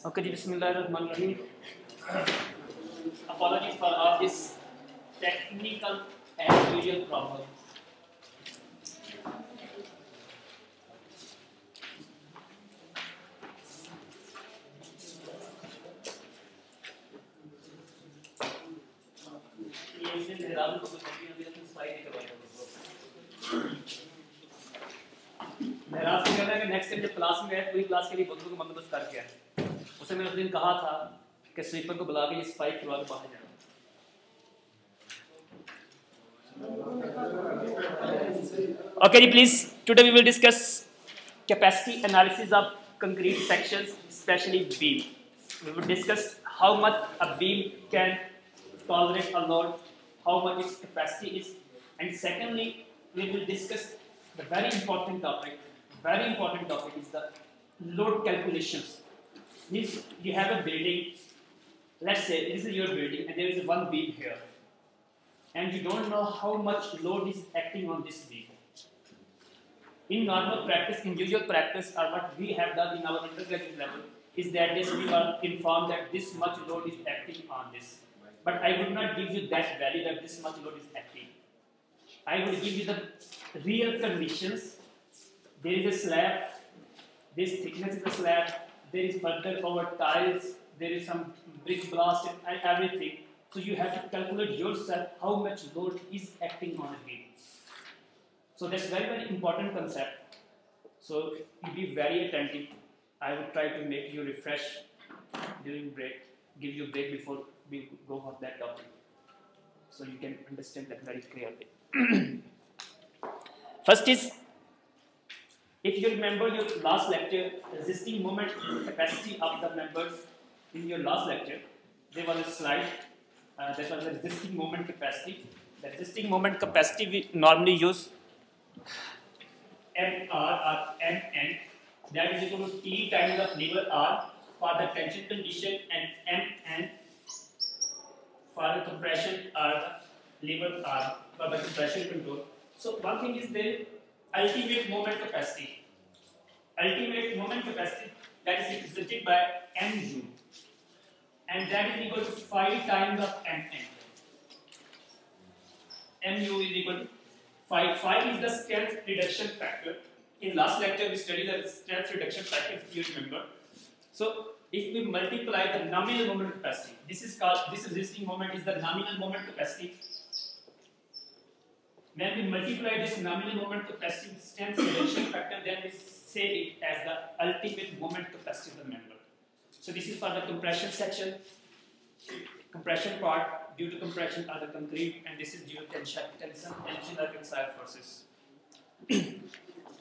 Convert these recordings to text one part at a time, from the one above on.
Okay, Bismillahirrahmanirrahim. Apologies for all this technical and visual problem. मेहराब से कहना है कि नेक्स्ट टाइम जब क्लास में है पूरी क्लास के लिए बंदूक को बंदोबस्त करके आए। उसे मैंने उस दिन कहा था कि स्वीपर को बुला के ये स्पाइक करवा के बाहर जाना। Okay, please. Today we will discuss capacity analysis of concrete sections, especially beam. We will discuss how much a beam can tolerate a load, how much its capacity is, and secondly, we will discuss the very important topic. Very important topic is the load calculations. Means you have a building. Let's say this is your building, and there is one beam here, and you don't know how much load is acting on this beam. In normal practice, in usual practice, or what we have done in our undergraduate level, is that we are informed that this much load is acting on this. But I would not give you that value that this much load is acting. I will give you the real conditions. There is a slab, this thickness is a slab, there is further over tiles, there is some brick blast and everything. So you have to calculate yourself how much load is acting on a beam. So that's very, very important concept. So you be very attentive. I will try to make you refresh during break, give you a break before we go for that topic. So you can understand that very clearly. First is, if you remember your last lecture, resisting moment capacity of the members in your last lecture, there was a slide that was the resisting moment capacity. The resisting moment capacity we normally use MR or MN, that is equal to T times the lever R for the tension condition and MN for the compression or the lever R for the compression control. So one thing is the ultimate moment capacity. Ultimate moment capacity that is represented by MU, and that is equal to 5 times of MN. MU is equal to 5. 5 is the strength reduction factor. In last lecture we studied the strength reduction factor, if you remember. So if we multiply the nominal moment capacity, this is called, this resisting moment is the nominal moment capacity. When we multiply this nominal moment capacity with strength reduction factor, then we say it as the ultimate moment capacity of the member. So this is for the compression section, compression part due to compression of the concrete, and this is due to tension or tensile forces.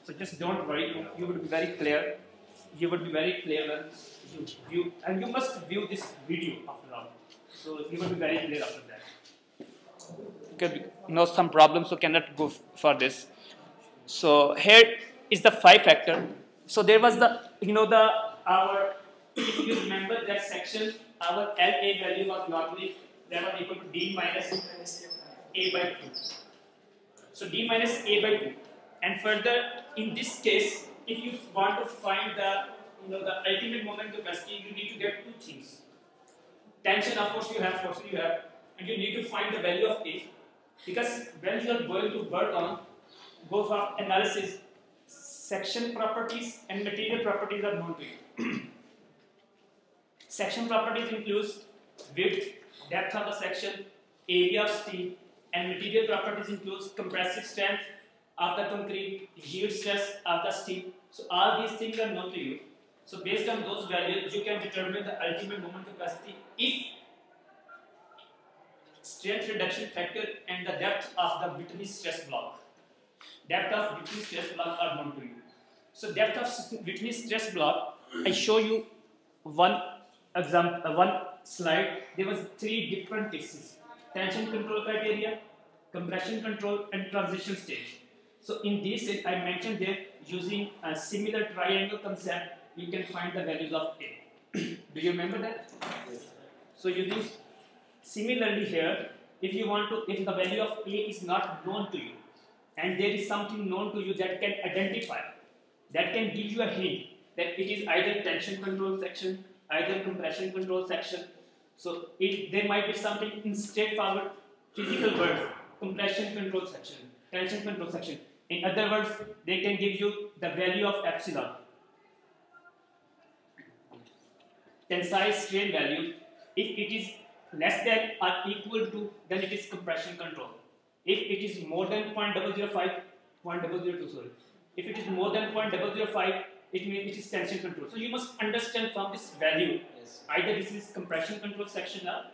So just don't worry, you will be very clear. You will be very clear when you view, and you must view this video after all. So you will be very clear after that. Because you know some problems, so cannot go for this. So here is the 5 factor. So there was the, our, if you remember that section, our LA value was normally that was equal to D minus A by 2. So D minus A by 2. And further, in this case, if you want to find the, the ultimate moment capacity, you need to get 2 things. Tension, of course, you have, force you have, and you need to find the value of A. Because when you are going to work on, go for analysis, section properties and material properties are known to you. Section properties includes width, depth of the section, area of steel, and material properties includes compressive strength of the concrete, yield stress of the steel. So all these things are known to you. So based on those values, you can determine the ultimate moment capacity if strength reduction factor and the depth of the Whitney stress block. Depth of Whitney stress block are known to you. So depth of Whitney stress block, I show you one example, one slide. There was 3 different cases: tension control criteria, compression control, and transition stage. So in this, I mentioned that using a similar triangle concept, you can find the values of A. Do you remember that? Yes. So using similarly here, if you want to, if the value of A is not known to you, and there is something known to you that can identify, that can give you a hint that it is either tension control section either compression control section. So there might be something in straightforward physical words, compression control section, tension control section. In other words, they can give you the value of epsilon. Tensile strain value, if it is less than or equal to, then it is compression control. If it is more than 0.005, 0.002, sorry. If it is more than 0.005, it means it is tension control. So you must understand from this value, yes, either this is compression control section or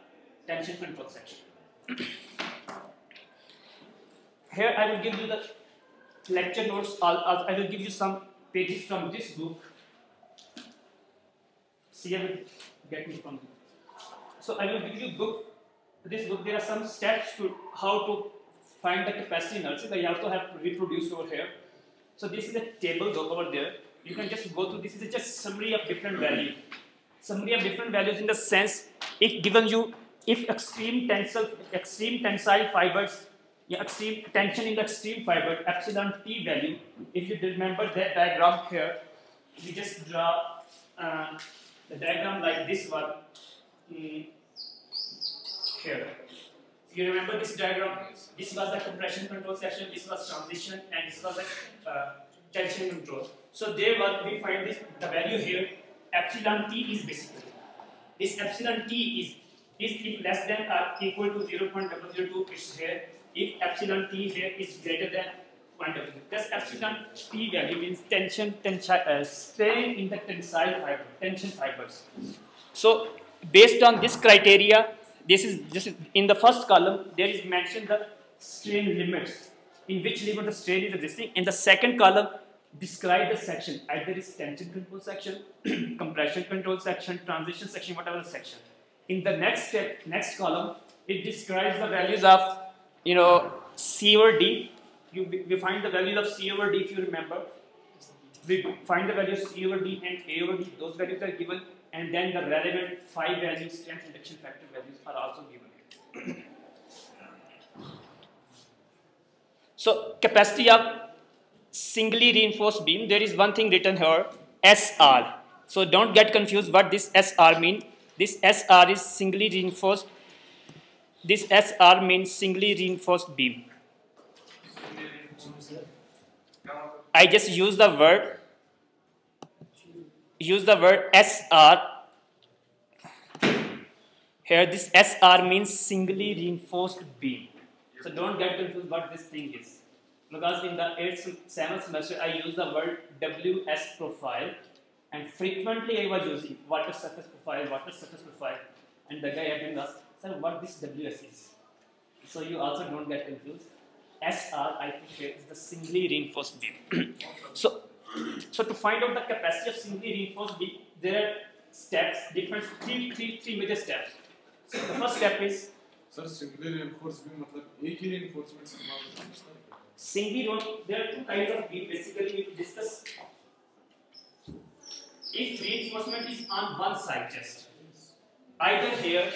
tension control section. Here I will give you the lecture notes. I will give you some pages from this book. See, I will get me from here. So I will give you this book. There are some steps to how to find the capacity analysis. I also have reproduced over here. So this is a table over there. You can just go through. This is just summary of different values. Summary of different values in the sense, if given you, if extreme tensile fibers, extreme tension in the extreme fiber, epsilon T value. If you remember that diagram here, you just draw the diagram like this one here. You remember this diagram? This was the compression control section, this was transition, and this was the tension control. So there we find this, the value here, epsilon T is basically, this epsilon T is if less than or equal to 0.002, it's here. If epsilon T here is greater than 0.002. Thus epsilon T value means strain in the tensile fiber, tension fibers. So based on this criteria, this is in the first column, there is mentioned the strain limits, in which limit the strain is existing. In the second column, describe the section, either is tension control section, compression control section, transition section, whatever the section. In the next column, it describes the values of C over D. We find the values of C over D, if you remember. We find the values of C over D and A over D. Those values are given, and then the relevant 5 values, strength reduction factor values are also given. So capacity of singly reinforced beam, there is one thing written here, SR. So don't get confused what this SR means. This SR is singly reinforced. This SR means singly reinforced beam. I just use the word SR. Here this SR means singly reinforced beam. So don't get confused what this thing is. Because in the 7th semester I use the word WS profile, and frequently I was using water surface profile, and the guy had been asked, sir, what this WS is. So you also don't get confused. SR, I think here is the singly reinforced beam. So to find out the capacity of singly reinforced beam, there are steps, different three major steps. So the first step is, sir, singly reinforced beam मतलब एक ही reinforcement singly there are two kinds of beam. Basically, we discuss. If reinforcement is on one side, just either here,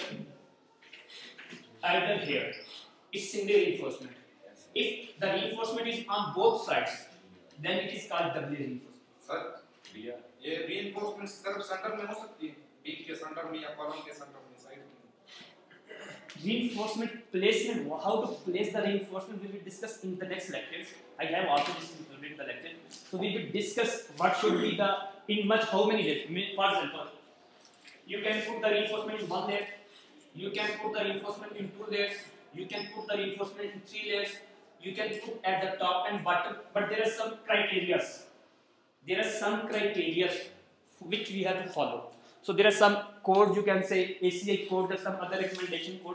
it's singly reinforcement. If the reinforcement is on both sides, then it is called double reinforcement. Sir, ये reinforcement सिर्फ center में हो सकती है, beam के center में या column के center में, side में. Reinforcement placement, how to place the reinforcement we will discuss in the next lectures. I have also included in the lecture. So we will discuss what should be the, how many layers. For example, you can put the reinforcement in 1 layer, you can put the reinforcement in 2 layers, you can put the reinforcement in 3 layers, you can put at the top and bottom, but there are some criteria. Which we have to follow. So there are some codes, you can say ACI code, there are some other code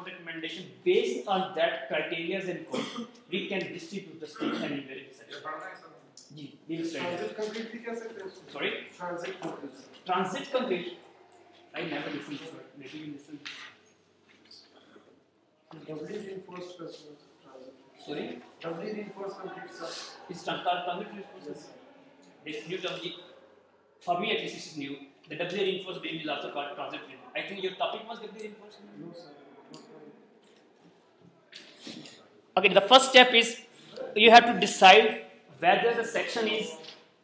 recommendation. Based on that criteria and code, we can distribute the state anywhere in the section. We will study. Transit concrete कैसे? Sorry? Transit concrete. Transit concrete. I never listened to it. Maybe you listen. Doubly reinforced transit. Sorry? Doubly reinforced concrete, sir. Is transit reinforced? This new term, for me at least, this is new. The doubly reinforced beam is also called transit reinforcement. I think your topic was doubly reinforced. No, sir. Okay, the first step is you have to decide whether the section is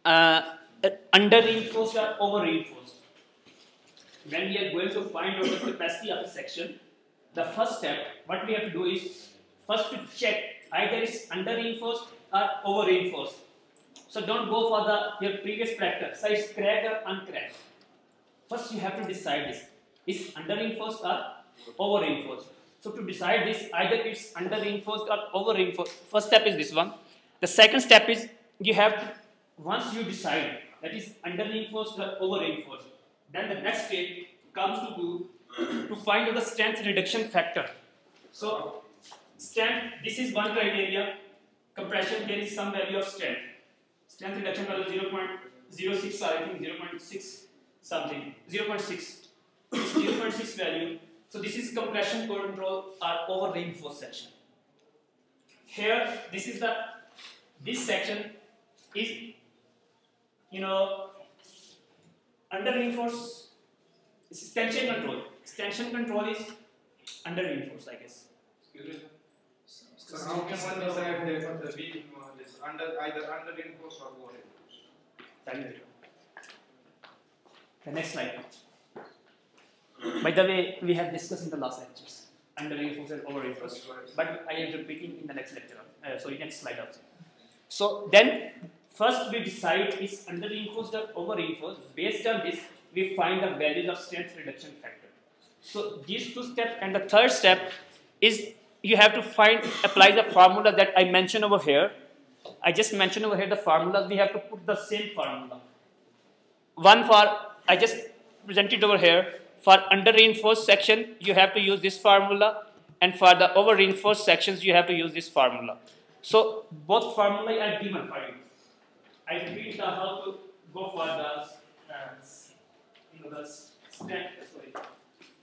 under reinforced or over reinforced. when we are going to find out the capacity of a section, the first step, what we have to do is first to check either it's under reinforced or over reinforced. So don't go for your previous practice, so it's cracked or uncracked. First you have to decide this, is under reinforced or over reinforced. So to decide this, either it's under reinforced or over reinforced, first step is this one. The second step is you have to, once you decide that is under reinforced or over reinforced, then the next step comes to find out the strength reduction factor. So strength, this is one criteria. Compression, there is some value of strength. Strength reduction value 0.06 or I think 0.6 something. 0.6. 0.6 value. So this is compression control or over reinforced section. Here, this section is, under reinforced. This is tension control. Tension control is under reinforced, I guess. Excuse me. So how can one decide that the beam is either under reinforced or over reinforced? The next slide. By the way, we have discussed in the last lectures under reinforced and over reinforced, but I am repeating in the next lecture. Next slide also. So then, first we decide is under reinforced or over reinforced. Based on this, we find the values of strength reduction factor. So these two steps, and the third step is you have to apply the formula that I mentioned over here. I just mentioned over here the formulas. We have to put the same formula. I just presented over here. For under reinforced section, you have to use this formula, and for the over reinforced sections, you have to use this formula. So both formulae are given for you. I repeat how to go for the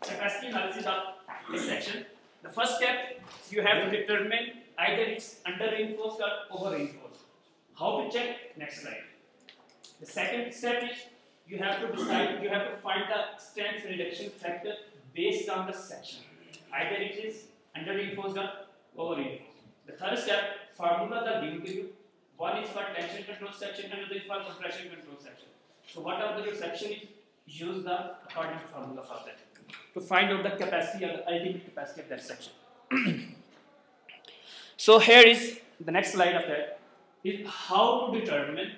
capacity analysis of this section. The first step, you have to determine either it's under reinforced or over reinforced. How to check? Next slide. The second step is you have to find the strength reduction factor based on the section. Either it is under reinforced or over reinforced. The third step, formulas are given to you. One is for tension control section, another is for compression control section. So whatever your section is, use the according formula for that to find out the capacity or the ultimate capacity of that section. So here is the next slide of that, is how to determine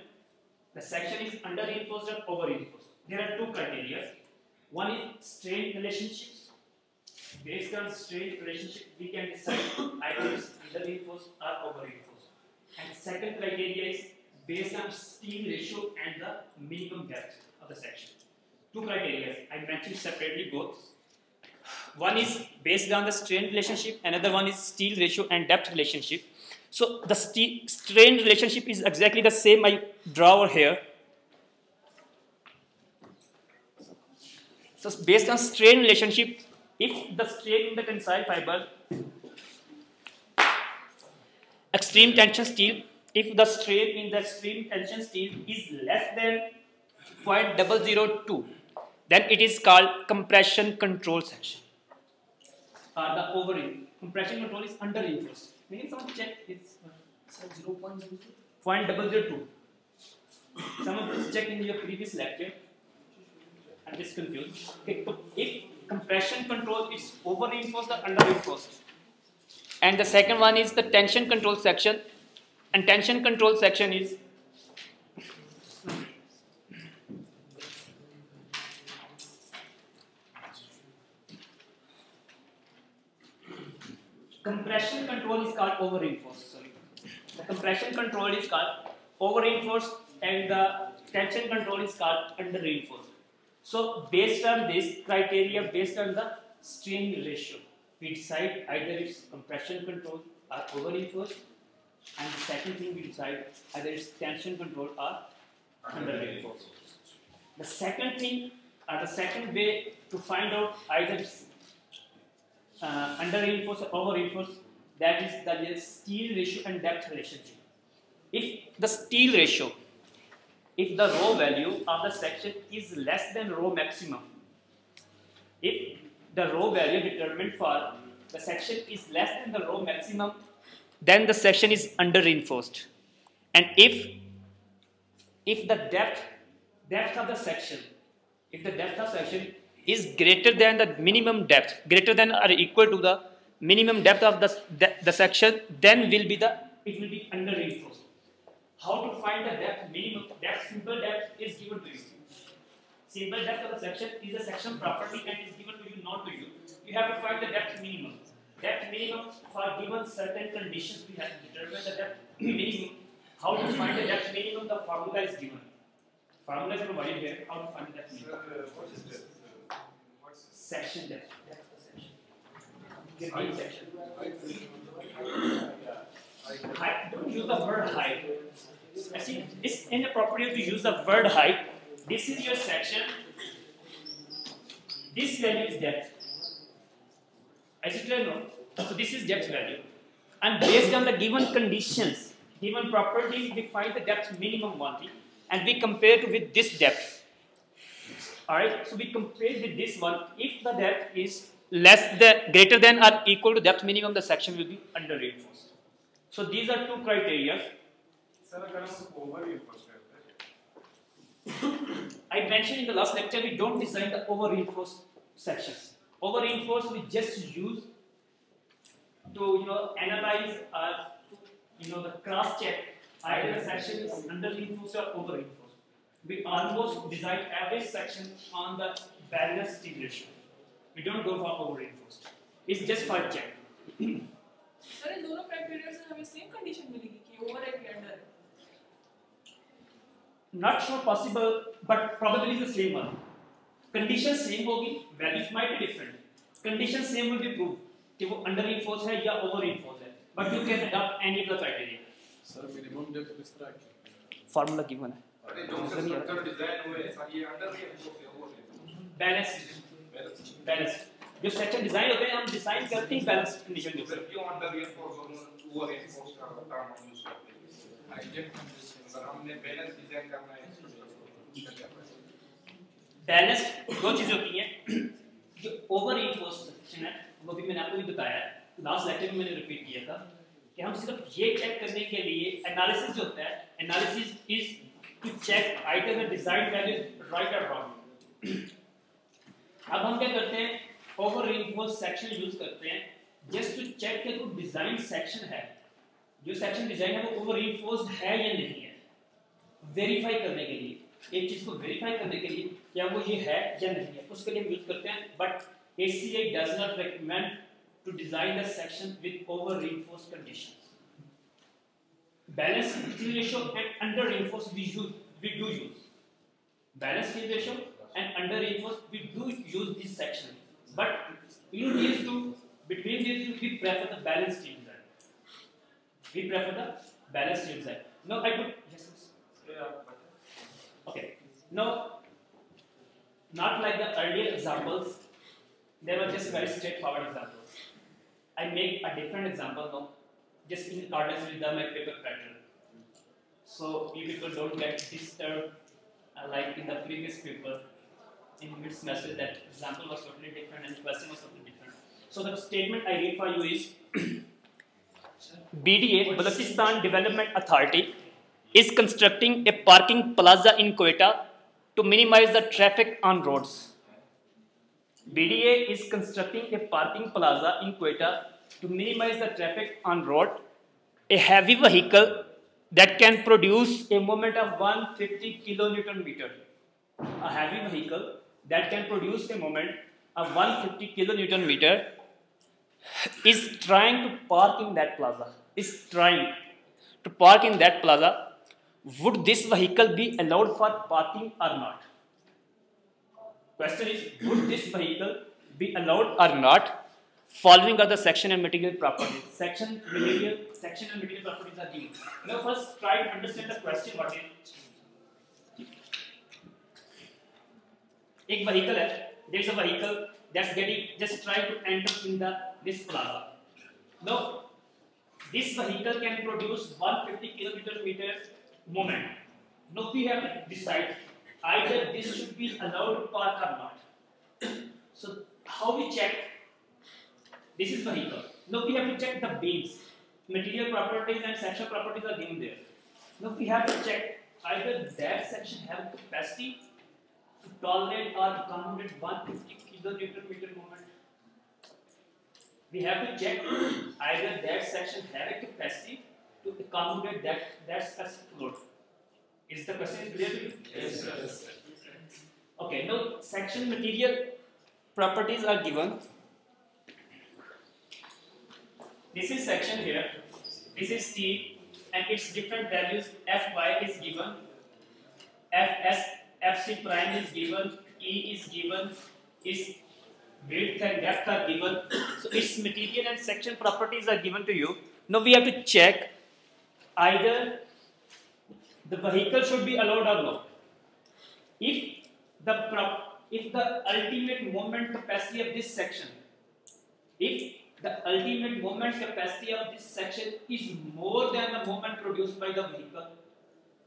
the section is under reinforced or over reinforced. There are two criteria. One is strain relationships. Based on strain relationship, we can decide either it's under reinforced or over reinforced. And second criteria is based on steel ratio and the minimum depth of the section. Two criteria. I mentioned separately both. One is based on the strain relationship, another one is steel ratio and depth relationship. So the strain relationship is exactly the same I draw over here. So based on strain relationship, if the strain in the tensile fiber, extreme tension steel, if the strain in the extreme tension steel is less than 0.002, then it is called compression control section. The over compression control is under reinforced. Can someone check it's 0.002. Someone please check in your previous lecture. I'm just confused. Okay, so if compression control is over reinforced or under reinforced, and the second one is the tension control section, and tension control section is compression control is called over reinforced. Sorry, the compression control is called over reinforced, and the tension control is called under reinforced. So based on this criteria, based on the strain ratio, we decide either it's compression control or over reinforced, and the second thing we decide either it's tension control or under reinforced. The second thing, or the second way to find out either it's under reinforced or over reinforced, that is the steel ratio and depth relationship. If the steel ratio, if the rho value of the section is less than rho maximum, if the rho value determined for the section is less than the rho maximum, then the section is under reinforced. And if the depth of the section, if the depth of section is greater than the minimum depth, greater than or equal to the minimum depth of the section, then it will be under reinforced. How to find the depth minimum? Depth, simple depth is given to you. Simple depth of the section is a section property and is given to you, not to you. You have to find the depth minimum. Depth minimum for given certain conditions we have to determine the depth minimum. How to find the depth minimum? The formula is given. Formula is provided here. How to find the depth minimum? What is this? Section depth. Depth of section. Your beam section. Height. Don't use the word height. I see it's inappropriate to use the word height. This is your section. This value is depth. As you clear, no? So this is depth value. And based on the given conditions, given properties, we find the depth minimum one thing, and we compare it with this depth. Alright, so we compare with this one. If the depth is greater than or equal to depth minimum, the section will be under reinforced. So these are two criteria. I mentioned in the last lecture, we don't design the over reinforced sections. Over reinforced we just use to analyze or the cross check either the section is under reinforced or over reinforced. We almost design every section on the balanced steel ratio. We don't go for over reinforced. It's just for check. Sir इन दोनों criteria से हमें same condition मिलेगी कि over है कि under है? Not sure possible, but probably the same one. Condition same होगी, values might be different. Condition same will be proved कि वो under reinforced है या over reinforced है. But you can adopt any of the criteria. Sir minimum depth किस तरह की? Formula given है. अरे जो स्ट्रक्चर डिजाइन हुए सर ये अंडर reinforced है ओवर Balanced. Balanced. जो सेक्शन डिजाइन होते हैं हम डिजाइन करते हैं बैलेंस कंडीशन के ऊपर। क्यों अंडर reinforced और ओवर reinforced का टर्म हम यूज करते हैं? एग्जैक्ट सर हमने बैलेंस डिजाइन करना है। बैलेंस दो चीजें होती हैं। जो ओवर reinforced सेक्शन है वो भी मैंने आपको भी बताया, लास्ट लेक्चर में मैंने रिपीट किया था कि हम सिर्फ ये चेक करने के लिए एनालिसिस जो होता है, analysis is to check either the design value is right or wrong. अब हम क्या करते हैं, ओवर reinforced सेक्शन यूज करते हैं जस्ट टू चेक कि कोई डिजाइन सेक्शन है, जो सेक्शन डिजाइन है वो ओवर reinforced है या नहीं है, वेरीफाई करने के लिए। एक चीज को वेरीफाई करने के लिए क्या वो ये है या नहीं है, उसके लिए हम यूज करते हैं। But ACA does not recommend to design the section with over reinforced conditions. Balanced steel ratio and under reinforced we do use balanced steel ratio and under reinforced we do use this section. But in these two, between these two, we prefer the balanced steel design. We prefer the balanced steel design. Now I put yes. Okay. Now, not like the earlier examples. They were just very straightforward examples. I make a different example now, just in accordance with my paper pattern. So you people don't get disturbed like in the previous paper. In mid semester, that example was totally different and the question was totally different. So the statement I read for you is BDA, Balochistan Development Authority, is constructing a parking plaza in Quetta to minimize the traffic on roads. BDA is constructing a parking plaza in Quetta to minimize the traffic on road. A heavy vehicle that can produce a moment of 150 kilonewton meter. A heavy vehicle that can produce a moment of 150 kilonewton meter is trying to park in that plaza. Would this vehicle be allowed for parking or not? Question is, would this vehicle be allowed or not? Following are the section and material properties. Section and material properties are given. Now first try to understand the question what is. एक vehicle है, there is a vehicle that's just trying to enter in this plaza. Now this vehicle can produce 150 km/meter moment. Now we have to decide either this should be allowed to park or not. So how we check? This is vehicle. Now we have to check the beams. Material properties and section properties are given there. Now we have to check either that section have capacity to tolerate or accommodate 150 kilonewton meter moment? We have to check either that section have a capacity to accommodate that specific load. Is the question clear to you? Yes, sir. Okay, now section material properties are given. This is section here. This is T and its different values. Fy is given. Fs, Fc prime is given. E is given. Its width and depth are given. So its material and section properties are given to you. Now we have to check either the vehicle should be allowed or not. If the ultimate moment capacity of this section, if the ultimate moment capacity of this section is more than the moment produced by the vehicle,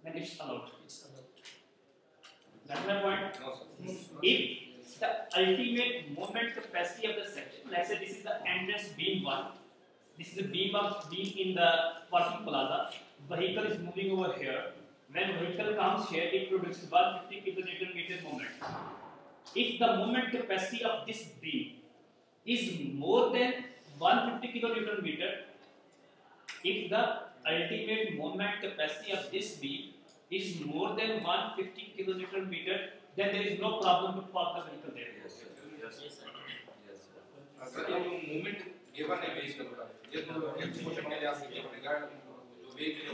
then it's allowed. That's my point. No, sir. If the ultimate moment capacity of the section, let's say this is the entrance beam 1, this is the beam in the parking plaza, vehicle is moving over here. When vehicle comes here, it produces 150 kilonewton meter moment. If the moment capacity of this beam is more than 150 kilonewton meter, if the ultimate moment capacity of this beam is more than 150 kilonewton meter, then there is no problem to park the vehicle there. Yes, sir. Sir ये जो movement given है vehicle का, ये तो exposure के लिए आपके regard जो वेहिकल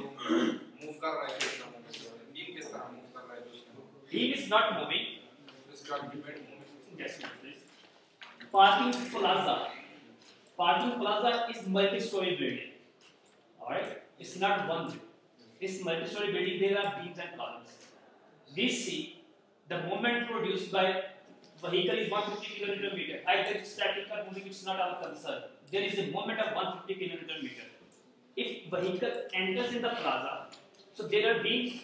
मूव कर रहा है कितना मूवमेंट, बीम किस तरह मूव कर रहा है जो उसमें Beam is not moving. This got depend movement. Yes, please. Parking plaza. Parking plaza is multi-story building. Alright? It's not one building. It's multi-story building. There are beams and columns. We see the moment produced by vehicle is 150 kilonewton meter. Either it's static or moving, it's not our concern. There is a moment of 150 kilonewton meter. If vehicle enters in the plaza, so there are beams.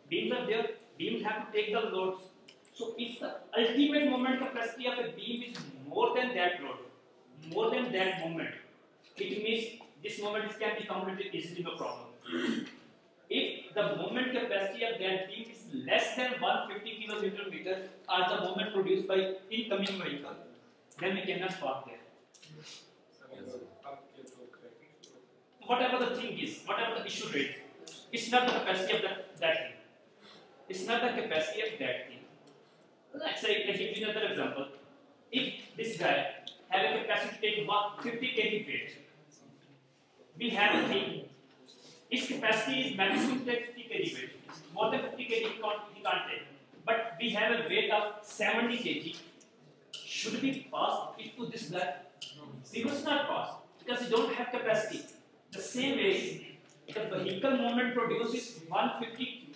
Beams are there. Beams have to take the loads. So if the ultimate moment capacity of a beam is more than that load, more than that moment, it means this moment can be accommodated easily, no problem. If the moment capacity of that beam is less than 150 kilonewton meter or the moment produced by incoming vehicle, then we cannot park there. Whatever the thing is, whatever the issue rate, it's not the capacity of that thing. It's not the capacity of that thing. Let's say, let's give you another example. If this guy have a capacity to take 50 kg weight, we have a thing. Its capacity is maximum take 50 kg weight. More than 50 kg he can't take. But we have a weight of 70 kg. Should we pass it to this guy? We must not pass because we don't have capacity. The same way, the vehicle moment produces 150.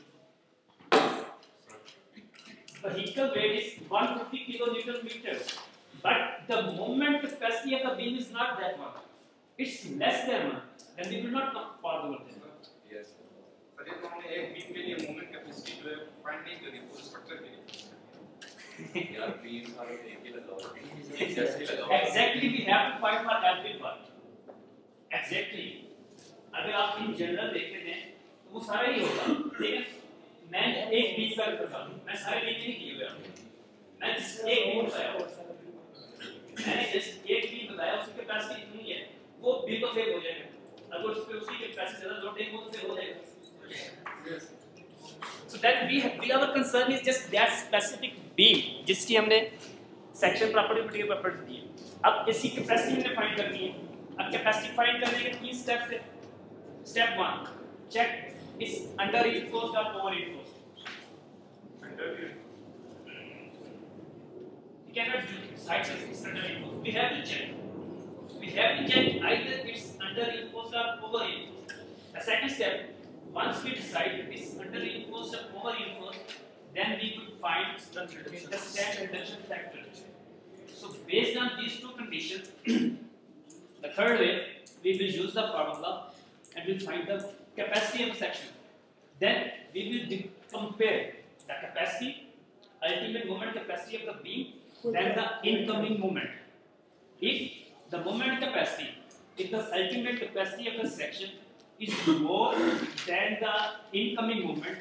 Vehicle weight is 150 kilonewton meters. But the moment capacity of the beam is not that one. It's less than one. Then we will not pass over there. Yes. Sir ये तो हमने एक beam के लिए moment capacity जो है find नहीं करी पूरे स्ट्रक्चर के लिए. यार बीम सारे एक ही लगाओ. Exactly, we have to find for every part. Exactly. अगर आप इन जनरल देखते हैं तो वो सारा ही होगा. ठीक है? मैं एक बीम का करता हूँ. मैं सारे बीम नहीं किए हुए हैं. मैं जिस एक बीम बताया. मैंने जिस एक बीम बताया उसकी कैपेसिटी इतनी है. वो बीम तो फेल हो जाएगा. अगर उस पे उसकी कैपेसिटी ज़्यादा लोड देंगे तो फेल हो जाएगा. So that our concern is just that specific beam जिसकी हमने section property material properties दी है. अब इसकी कैपेसिटी हमने फाइंड करनी है. अब कैपेसिटी फाइंड करने के 3 स्टेप्स है. Step 1, check is under reinforced or over reinforced. You cannot decide it's under reinforced. We have to check. We have to check either it's under reinforced or over reinforced. The second step, once we decide it's under reinforced or over reinforced, then we could find the stress reduction factor. So based on these two conditions, the third way we will use the formula and we'll find the capacity of the section. Then we will compare the capacity, ultimate moment capacity of the beam, then the incoming moment. If the moment capacity, if the ultimate capacity of the section is more than the incoming moment,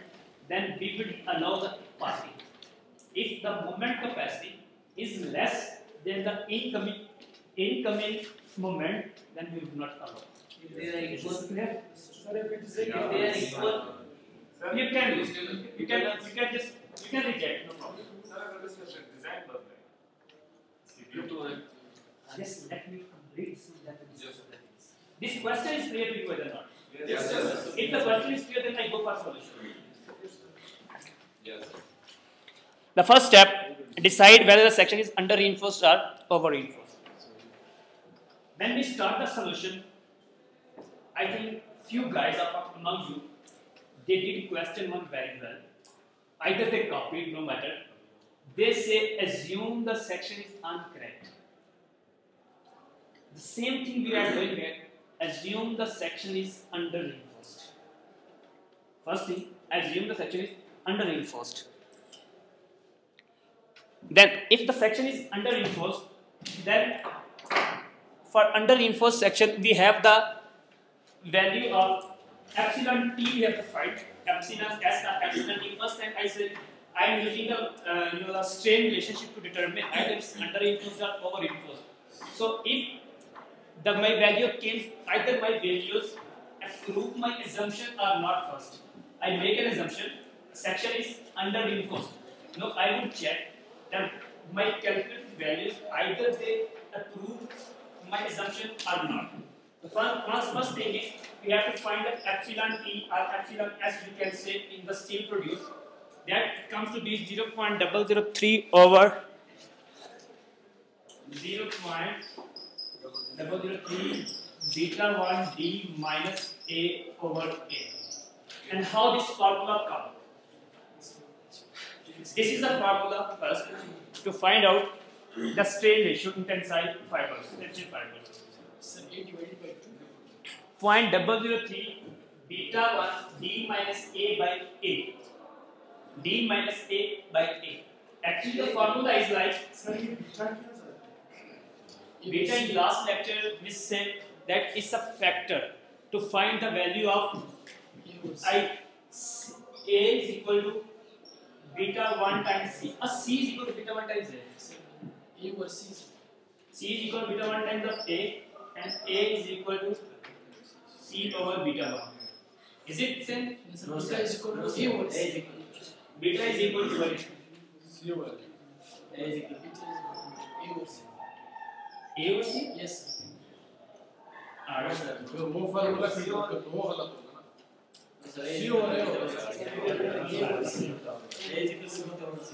then we will allow the passing. If moment capacity is less than the incoming moment, then we will not allow. If they are equal, Clear? if they are equal, You can reject, no problem. Just let me complete so that it is. This question is clear to you whether or not. Yes, sir. If the question is clear, then I go for solution. Yes, sir. The first step, decide whether the section is under reinforced or over reinforced. When we start the solution, I think few guys among you, they did question one very well. Either they copied, no matter. They say assume the section is uncorrect. The same thing we are doing here. Assume the section is under reinforced. First thing, assume the section is under reinforced. Then, if the section is under reinforced, then for under reinforced section, we have the value of epsilon t. We have to find epsilon s and epsilon t. First time I said I am using the strain relationship to determine either it's under reinforced or over reinforced. So if my value came, either my values prove my assumption or not first. I make an assumption, section is under reinforced. Now I will check that my calculated values either they approve my assumption or not. The first thing is we have to find the epsilon t or epsilon s, we can say, in the steel produced. That comes to be 0.003 over 0.003 beta 1 d minus a over a. And how this formula comes? This is the formula first to find out the strain ratio in tensile fibers. Tension fibers. 0.003 beta 1 d minus a by a. D minus a by a. Actually, the formula is like beta. In last lecture, we said that it's a factor to find the value of a is equal to beta 1 times c. C is equal to beta 1 times a. C is equal to beta 1 times of a, and a is equal to c over beta 1. Is it same? no, beta is equal to c over c. Beta is equal to what? C over a is equal to a over c. A over c? Yes. Alright. वो formula फिर वो गलत होगा Sir, C over A over C. a over c. A is equal to beta over c.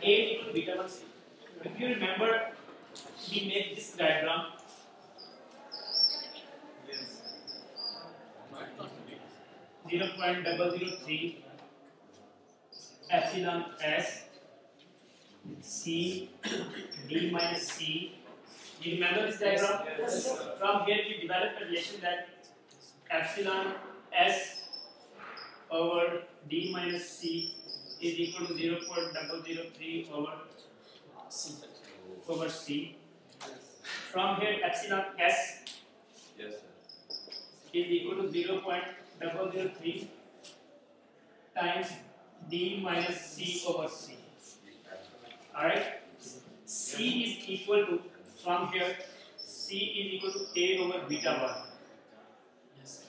A equal to beta 1 c. If you remember, we make this diagram. Yes. 0.003 epsilon s c d minus c. You remember this diagram? Yes. From here we developed a relation that epsilon s over d minus c is equal to 0.003 over c. From here epsilon s Yes, sir. is equal to 0.003 times d minus c over c. Alright? C is equal to, from here, c is equal to a over beta 1. Yes.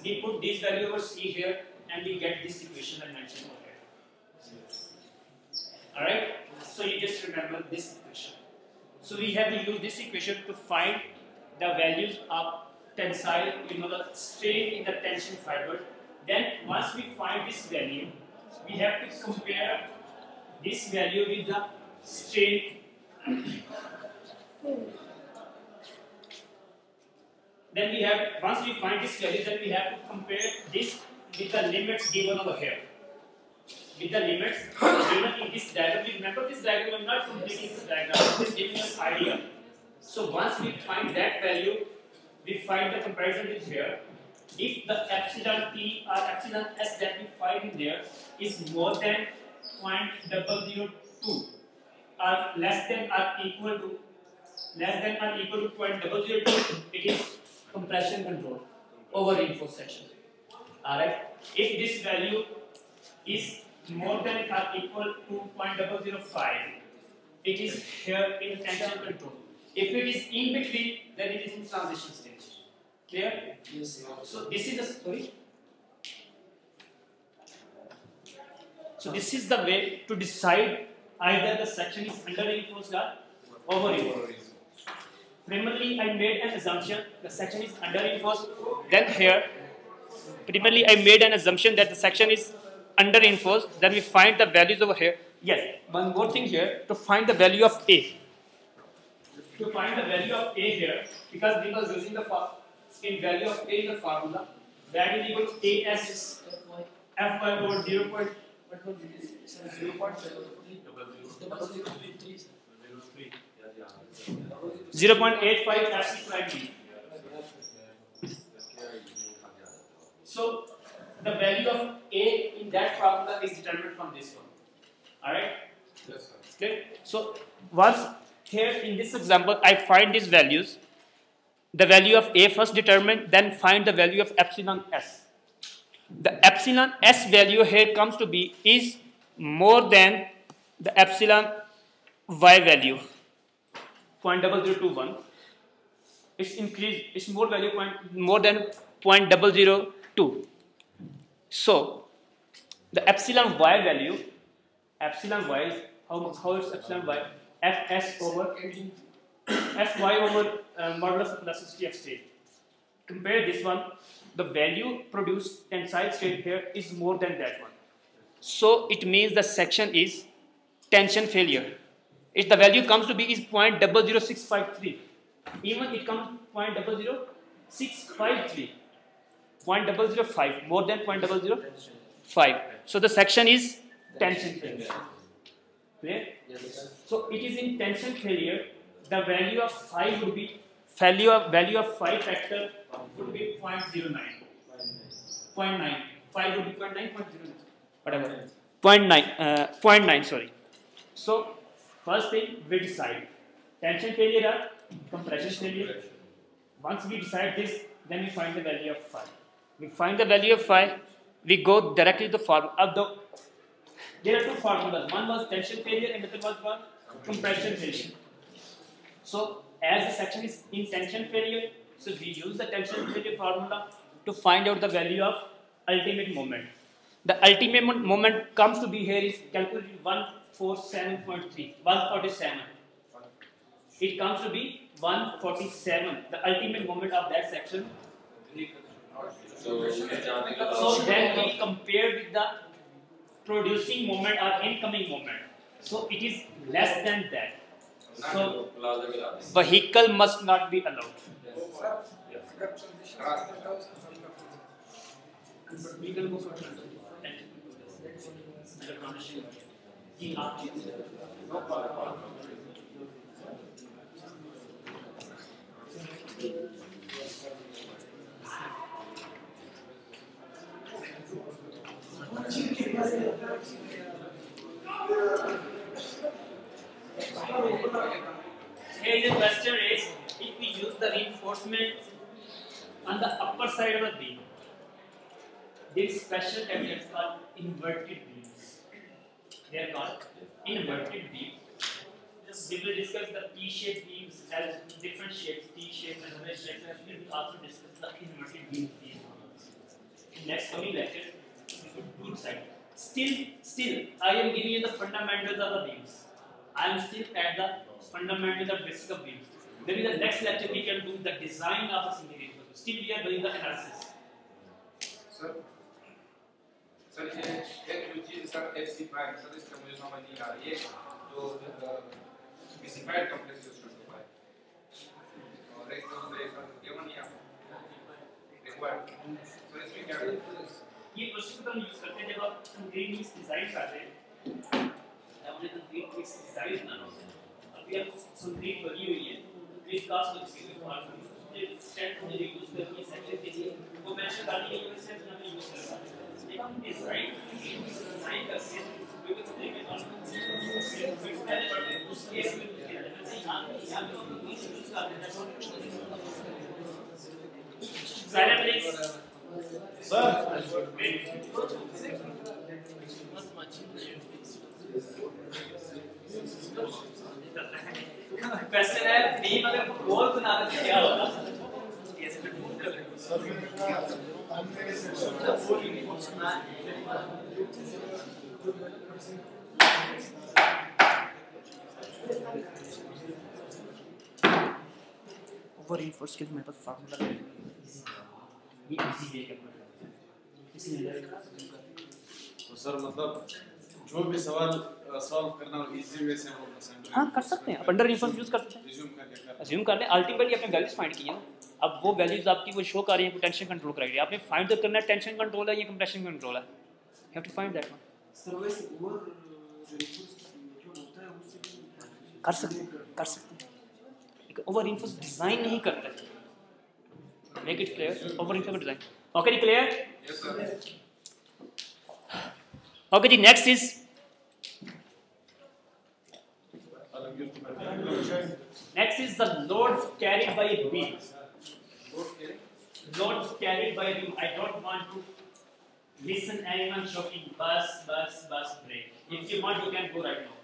We put this value over c here and we get this equation I mentioned over here. Alright? So you just remember this equation. So we have to use this equation to find the values of tensile, the strain in the tension fiber. Then once we find this value, we have to compare this value with the strain. Then we have, once we find this value, then we have to compare this with the limits given over here. with the limits given in this diagram. Remember this diagram, I'm not completing this diagram, just giving us idea. So once we find that value, we find the comparison with here. If the epsilon t or epsilon s that we find in there is more than 0.002 or less than or equal to 0.002, it is compression control over reinforced section. Alright. If this value is more than or equal to 0.005, it is here in tension control. If it is in between, then it is in transition stage. Clear? Yes. So this is the story. So this is the way to decide either the section is under reinforced or over reinforced. Primarily, I made an assumption the section is under reinforced. Then here, primarily I made an assumption that the section is under reinforced. Then we find the values over here. Yes, one more thing here to find the value of A. To find the value of A here, because we were using the value of A in the formula, that is equal to AS Fy over 0. What was it? 0.85 FC prime B. So the value of A in that formula is determined from this one. Alright? Yes, sir. Okay. So once here in this example I find these values, the value of A first determined, then find the value of epsilon S. The epsilon S value here comes to be is more than the epsilon Y value 0.0021. It's increased, it's more value more than 0.002. So the epsilon Y value, epsilon Y is how is epsilon Y? Fs over Fy over modulus of elasticity of state. Compare this one, the value produced tensile state here is more than that one. So it means the section is tension failure. If the value comes to be is 0.00653, even it comes 0.00653, 0.005, more than 0.005. So the section is tension failure. Clear? Yes. So it is in tension failure. The value of phi would be value of phi factor would be 0.09. 0.9. Phi would be 0.9, 0.09. Whatever. 0.9. Sorry. So first thing we decide tension failure or compression failure. Once we decide this, then we find the value of phi. We find the value of phi. We go directly to the formula. There are two formulas. One was tension failure and the other was compression failure. So as the section is in tension failure, so we use the tension failure formula to find out the value of ultimate moment. The ultimate moment comes to be here is calculated 147.3, 147. It comes to be 147, the ultimate moment of that section. So then we compare with the producing moment or incoming moment. So it is less than that. So vehicle must not be allowed. We can go for Here the question is, if we use the reinforcement on the upper side of the beam, these special cabinets are inverted beams. They are called inverted beams. We will discuss the T-shaped beams as different shapes, T-shaped and other shapes, and we will also discuss the inverted beams. In next coming lecture, we will do side. Still, I am giving you the fundamentals of the beams. I am still at the fundamentals of basic of beams. Maybe the next lecture we can do the design of a single beam. Still, we are doing the analysis. Sir एक जो चीज sir FC prime sir इसका मुझे समझ नहीं आ रही है जो स्पेसिफाइड कॉम्प्लेक्स सिस्टम है और एक दूसरे का गिवन नहीं आता रिक्वायर्ड सर इसमें क्या ये प्रोसीजर हम यूज करते हैं जब आप कंक्रीट मिक्स डिजाइन कर रहे हैं, हमने कंक्रीट मिक्स डिजाइन बनाना होता है। अभी आप कंक्रीट बनी हुई है, कंक्रीट कास्ट हो चुकी है, उसने स्ट्रेंथ में यूज करनी है सेक्शन के लिए, वो मेंशन करनी है कि स्ट्रेंथ हमें यूज करना है। जब हम डिजाइन करते हैं जो कि तरीके से पहले पढ़ते हैं उस केस में उसके जैसे यहाँ पे हम यूज करते हैं। Silent please. Sir. क्वेश्चन है बीम अगर गोल बना दे तो क्या होगा? ओवर reinforced के लिए मेरे पास फार्मूला है, ये इजी वे का इसलिए तो सर मतलब जो भी सवाल सॉल्व करना हो इजी वे से हम लोग पसंद हाँ कर सकते हैं, अंडर reinforced यूज कर सकते हैं, रिज्यूम करके कर अज्यूम कर लें। अल्टीमेटली आपने वैल्यूज फाइंड की है ना, अब वो वैल्यूज आपकी वो शो कर रही है टेंशन कंट्रोल कराएगी, आपने फाइंड तो करना है टेंशन कंट्रोल है या कंप्रेशन कंट्रोल है, you have to find that one. Sir वैसे ओवर रिइंफोर्स जो होता है उससे कर सकते हैं ओवर reinforced डिजाइन नहीं करते, make it clear, over reinforced design. Okay जी क्लियर? Yes, sir. ओके जी next is next is the loads carried by a beam. Loads carried by a beam. I don't want to listen anyone shouting bus break. If you want you can go right now.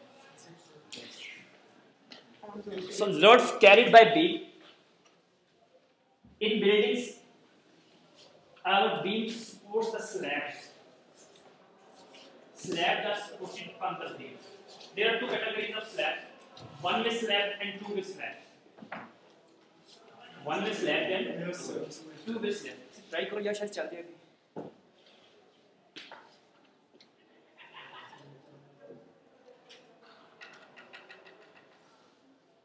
So loads carried by beam in buildings, our beam supports the slabs. Slab that supported upon the beam. There are two categories of slab. One way slab and two way slab. One way slab and two way slab. Try करो यार शायद चल जाए अभी.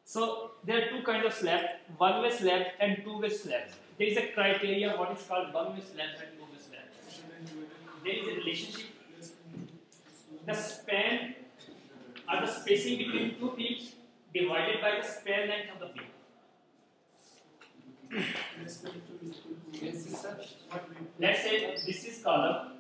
So there are two kinds of slab, one way slab and two way slab. There is a criteria what is called one way slab and two way slab. There is a relationship. The span or the spacing between two beams divided by the span length of the beam. Let's say this is column